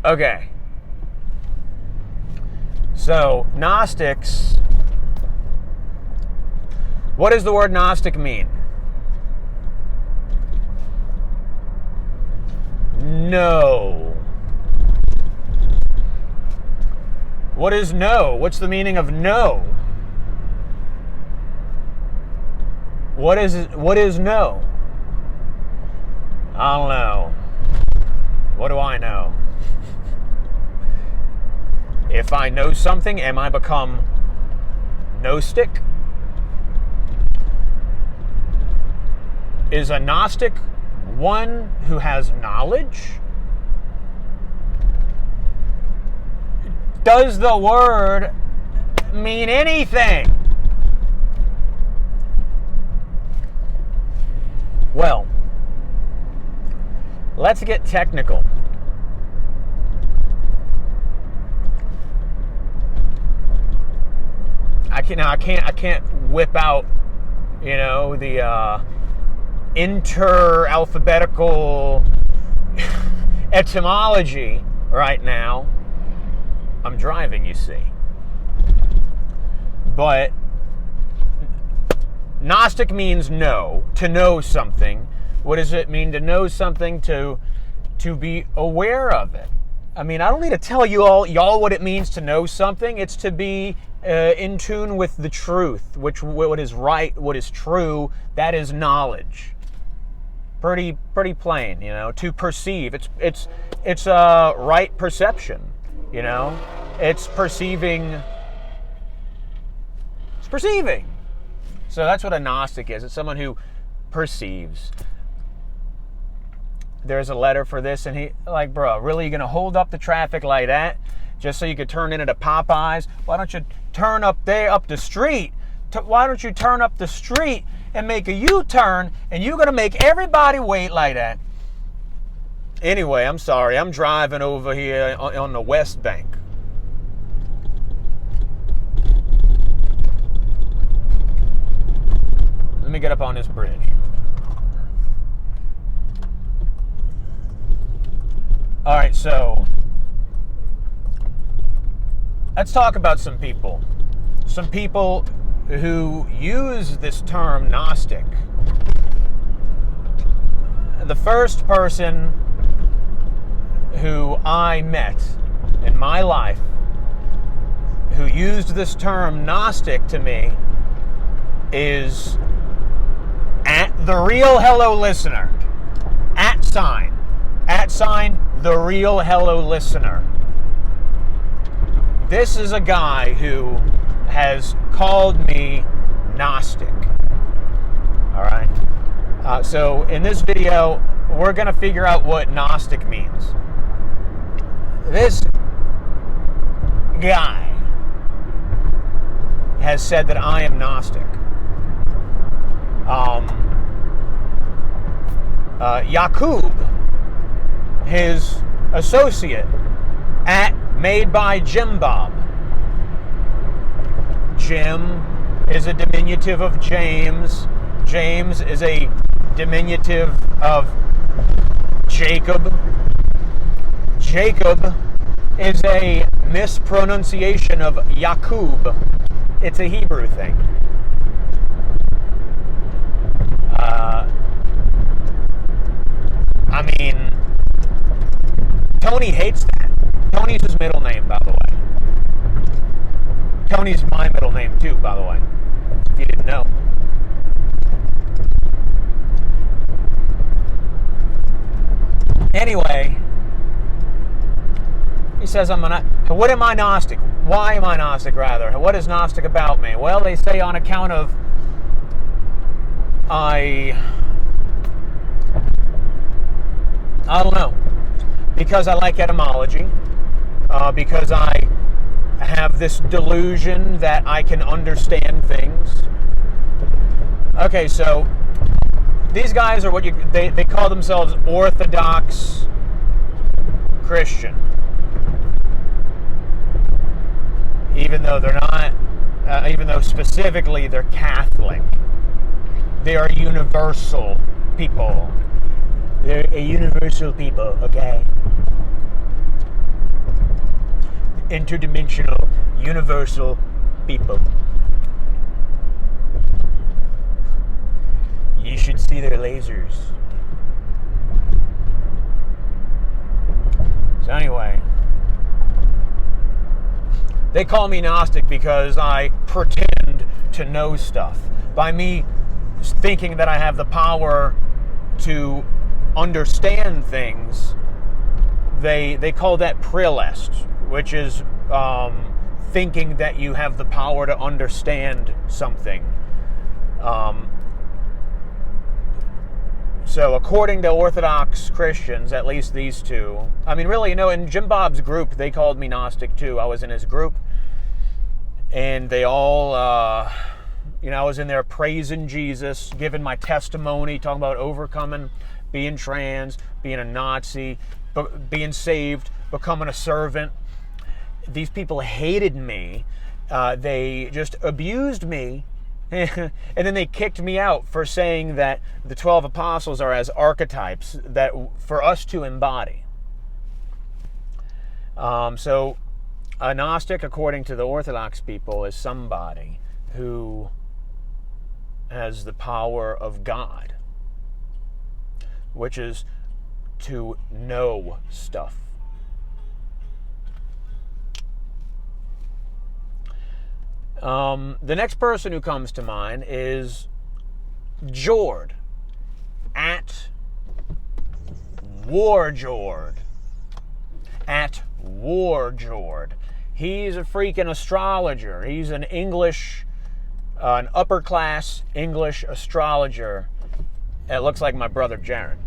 Okay. So, Gnostics. What does the word Gnostic mean? No. What is no? What's the meaning of no? What is no? I don't know. What do I know? If I know something, am I become Gnostic? Is a Gnostic one who has knowledge? Does the word mean anything? Well, let's get technical. I can't whip out, the inter-alphabetical etymology right now. I'm driving, you see. But Gnostic means know, to know something. What does it mean to know something? To be aware of it. I mean, I don't need to tell y'all what it means to know something. It's to be in tune with the truth, what is right, what is true. That is knowledge. Pretty plain, to perceive. It's right perception, It's perceiving. It's perceiving. So that's what a Gnostic is. It's someone who perceives. There's a letter for this, and he, bro, really, you gonna hold up the traffic like that just so you could turn into Popeyes? Why don't you turn up the street? Why don't you turn up the street and make a U-turn, and you're gonna make everybody wait like that? Anyway, I'm sorry. I'm driving over here on the West Bank. Let me get up on this bridge. All right, so let's talk about some people. Some people who use this term Gnostic. The first person who I met in my life who used this term Gnostic to me is at the real hello listener. At sign the real hello listener. This is a guy who has called me Gnostic. All right. So in this video, we're going to figure out what Gnostic means. This guy has said that I am Gnostic. Yakub, his associate at Made by Jim Bob. Jim is a diminutive of James. James is a diminutive of Jacob. Jacob is a mispronunciation of Yakub. It's a Hebrew thing. I mean, Tony hates that. Tony's his middle name, by the way. Tony's my middle name, too, by the way, if you didn't know. Anyway, he says, what am I Gnostic? Why am I Gnostic, rather? What is Gnostic about me? Well, they say on account of I don't know. Because I like etymology. Because I have this delusion that I can understand things. Okay, so these guys are what they call themselves Orthodox Christian. Even though they're not, even though specifically they're Catholic. They are universal people. They're a universal people, okay? interdimensional, universal people. You should see their lasers. So anyway, they call me Gnostic because I pretend to know stuff. By me thinking that I have the power to understand things, they call that prelest, which is thinking that you have the power to understand something. So according to Orthodox Christians, at least these two, I mean, really, in Jim Bob's group, they called me Gnostic too. I was in his group, and they all, I was in there praising Jesus, giving my testimony, talking about overcoming, being trans, being a Nazi, being saved, becoming a servant. These people hated me. They just abused me. And then they kicked me out for saying that the 12 apostles are as archetypes that for us to embody. So a Gnostic, according to the Orthodox people, is somebody who has the power of God, which is to know stuff. The next person who comes to mind is Jord, at Warjord. At Warjord. He's a freaking astrologer. He's an upper class English astrologer. It looks like my brother Jared.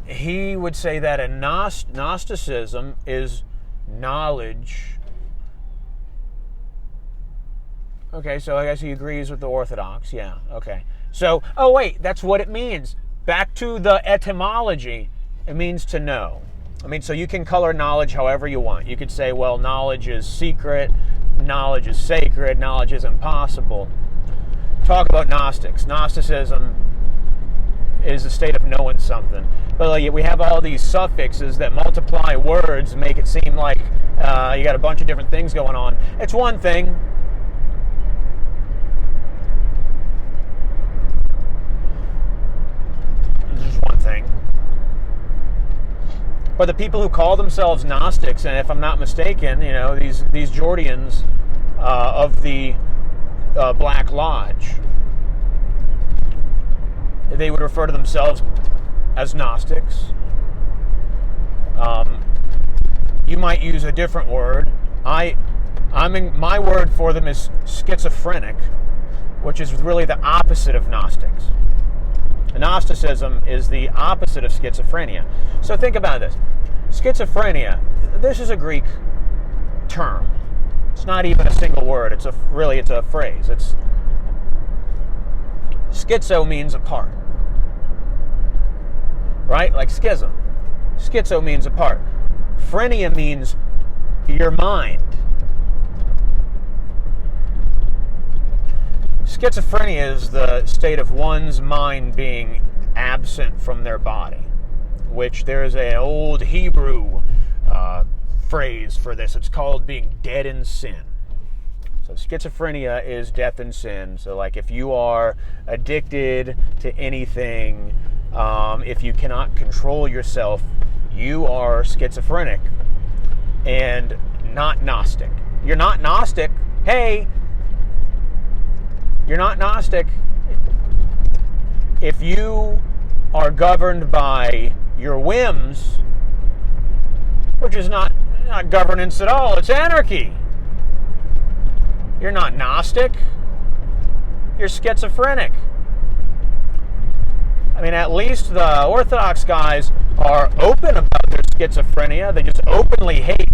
He would say that Gnosticism is knowledge. Okay, so I guess he agrees with the Orthodox. Yeah, okay. So, oh wait, that's what it means. Back to the etymology, it means to know. I mean, so you can color knowledge however you want. You could say, well, knowledge is secret, knowledge is sacred, knowledge is impossible. Talk about Gnostics. Gnosticism is the state of knowing something. But we have all these suffixes that multiply words, make it seem like you got a bunch of different things going on. It's one thing. It's just one thing. But the people who call themselves Gnostics, and if I'm not mistaken, these Jordians of the Black Lodge, they would refer to themselves as Gnostics. You might use a different word. My word for them is schizophrenic, which is really the opposite of Gnostics. Gnosticism is the opposite of schizophrenia. So think about this. Schizophrenia, this is a Greek term. It's not even a single word. It's a phrase. Schizo means apart. Right? Like schism. Schizo means apart. Phrenia means your mind. Schizophrenia is the state of one's mind being absent from their body, which there is an old Hebrew phrase for this. It's called being dead in sin. So schizophrenia is death in sin. So like if you are addicted to anything, if you cannot control yourself, you are schizophrenic and not Gnostic. You're not Gnostic. Hey, you're not Gnostic. If you are governed by your whims, which is not governance at all, it's anarchy. You're not Gnostic. You're schizophrenic. I mean, at least the Orthodox guys are open about their schizophrenia. They just openly hate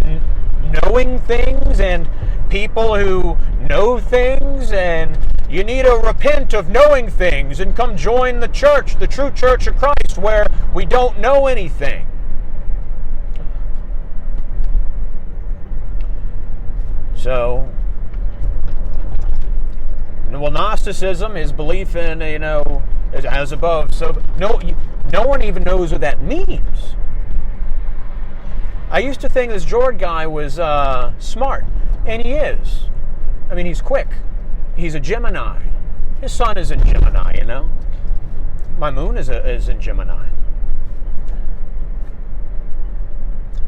knowing things and people who know things, and you need to repent of knowing things and come join the church, the true church of Christ, where we don't know anything. So, well, Gnosticism is belief in, As above, so no one even knows what that means. I used to think this Jord guy was smart, and he is. I mean, he's quick. He's a Gemini. His sun is in Gemini, you know. My moon is in Gemini.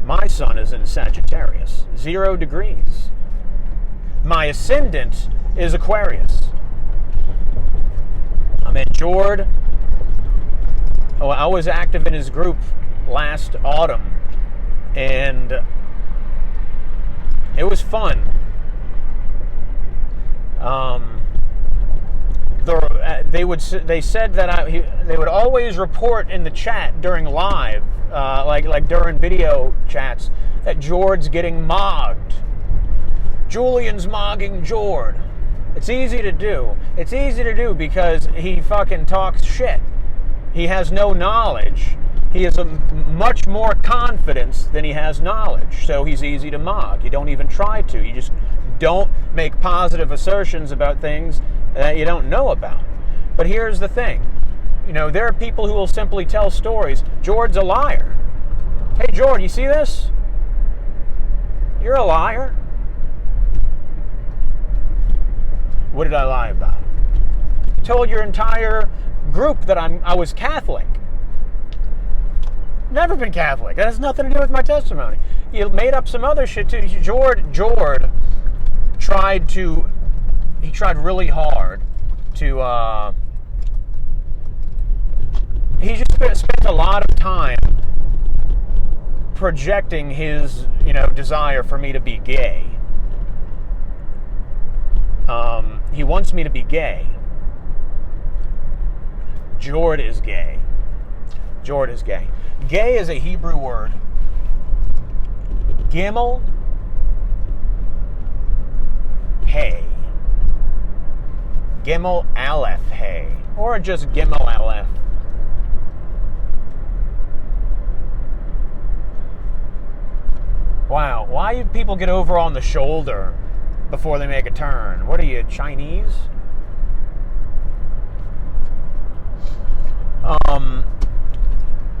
My sun is in Sagittarius, 0 degrees. My ascendant is Aquarius. I'm in Jord. Oh, I was active in his group last autumn, and it was fun. They said that they would always report in the chat during live, like during video chats, that Jord's getting mogged. Julian's mogging Jord. It's easy to do. It's easy to do because he fucking talks shit. He has no knowledge. He has much more confidence than he has knowledge. So he's easy to mock. You don't even try to. You just don't make positive assertions about things that you don't know about. But here's the thing. You know, there are people who will simply tell stories. Jord's a liar. Hey, Jord, you see this? You're a liar. What did I lie about? Told your entire group that I was Catholic. Never been Catholic. That has nothing to do with my testimony. You made up some other shit too. Jord tried really hard to he just spent a lot of time projecting his, desire for me to be gay. He wants me to be gay. Jord is gay. Jord is gay. Gay is a Hebrew word. Gimel Hey. Gimel Aleph Hey. Or just Gimel Aleph. Wow, why do people get over on the shoulder before they make a turn? What are you, Chinese?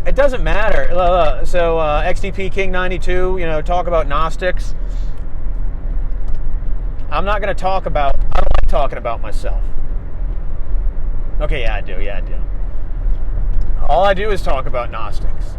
It doesn't matter. So XTP King 92, talk about Gnostics. I'm not going to talk about, I don't like talking about myself. Okay, yeah, I do. All I do is talk about Gnostics.